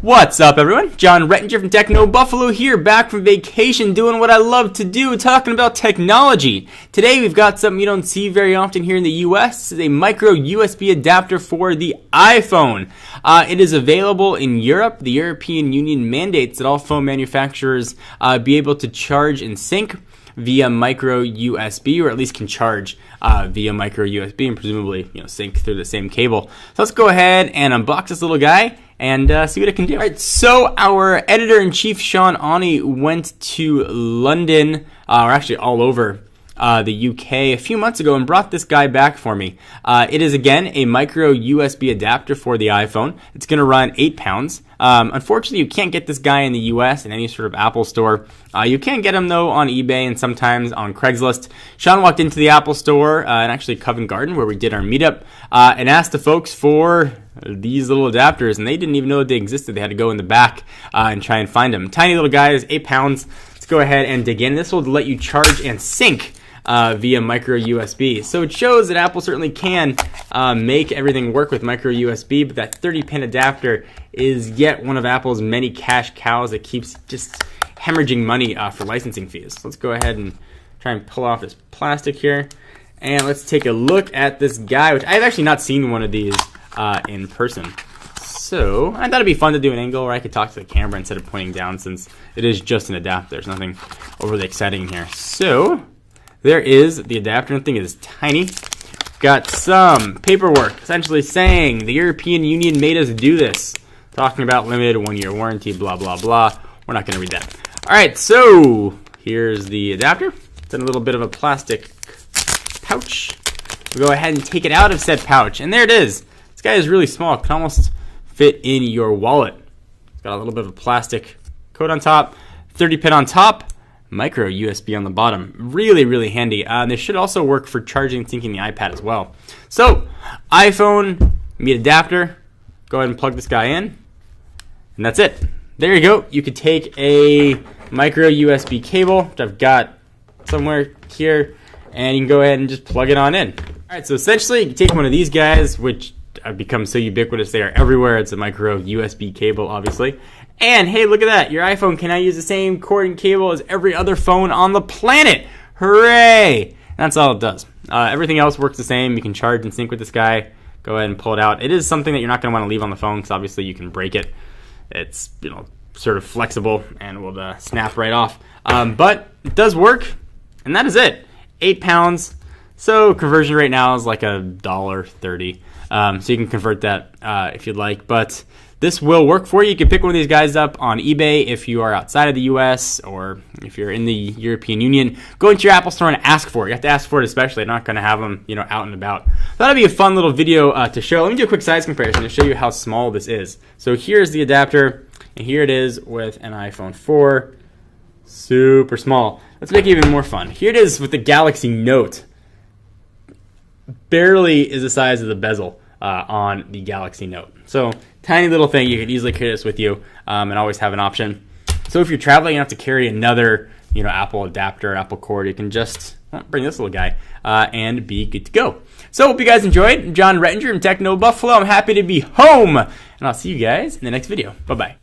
What's up, everyone? John Rettinger from Techno Buffalo here, back from vacation doing what I love to do, talking about technology. Today we've got something you don't see very often here in the US. This is a micro USB adapter for the iPhone. It is available in Europe. The European Union mandates that all phone manufacturers be able to charge and sync via micro USB, or at least can charge via micro USB and presumably sync through the same cable. So let's go ahead and unbox this little guy and see what it can do. All right, so our editor-in-chief, Sean Awney, went to London, or actually all over the UK a few months ago and brought this guy back for me. It is, again, a micro USB adapter for the iPhone. It's going to run 8 pounds. Unfortunately, you can't get this guy in the US in any sort of Apple store. You can get him, though, on eBay and sometimes on Craigslist. Sean walked into the Apple store, and actually Covent Garden, where we did our meetup, and asked the folks for these little adapters, and they didn't even know that they existed. They had to go in the back and try and find them. Tiny little guy is 8 pounds. Let's go ahead and dig in. This will let you charge and sync via micro USB. So it shows that Apple certainly can make everything work with micro USB, but that 30-pin adapter is yet one of Apple's many cash cows that keeps just hemorrhaging money for licensing fees. So let's go ahead and try and pull off this plastic here, and let's take a look at this guy, which I've actually not seen one of these in person. So I thought it'd be fun to do an angle where I could talk to the camera instead of pointing down, since it is just an adapter. There's nothing overly exciting here. So there is the adapter. The thing is tiny. Got some paperwork essentially saying the European Union made us do this. Talking about limited 1-year warranty, blah, blah, blah. We're not going to read that. All right, so here's the adapter. It's in a little bit of a plastic pouch. We'll go ahead and take it out of said pouch. And there it is. This guy is really small. It can almost fit in your wallet. It's got a little bit of a plastic coat on top, 30-pin on top, micro USB on the bottom. Really, really handy. This should also work for charging and syncing the iPad as well. So, iPhone, meet adapter. Go ahead and plug this guy in. And that's it. There you go. You could take a micro USB cable, which I've got somewhere here, and you can go ahead and just plug it on in. All right, so essentially, you can take one of these guys, which have become so ubiquitous, they are everywhere. It's a micro USB cable, obviously. And hey, look at that. Your iPhone can now use the same cord and cable as every other phone on the planet. Hooray! That's all it does. Everything else works the same. You can charge and sync with this guy. Go ahead and pull it out. It is something that you're not going to want to leave on the phone, because obviously you can break it. It's, sort of flexible and will snap right off. But it does work, and that is it. 8 pounds. So conversion right now is like $1.30. So you can convert that if you'd like. But this will work for you. You can pick one of these guys up on eBay if you are outside of the US, or if you're in the European Union. Go into your Apple store and ask for it. You have to ask for it especially. They're not going to have them, out and about. That'll be a fun little video to show. Let me do a quick size comparison to show you how small this is. So here's the adapter, and here it is with an iPhone 4. Super small. Let's make it even more fun. Here it is with the Galaxy Note. Barely is the size of the bezel on the Galaxy Note. So tiny little thing. You could easily carry this with you and always have an option. So if you're traveling, you don't have to carry another Apple adapter, Apple cord. You can just bring this little guy and be good to go. So hope you guys enjoyed. I'm John Rettinger from Techno Buffalo. I'm happy to be home, and I'll see you guys in the next video. Bye-bye.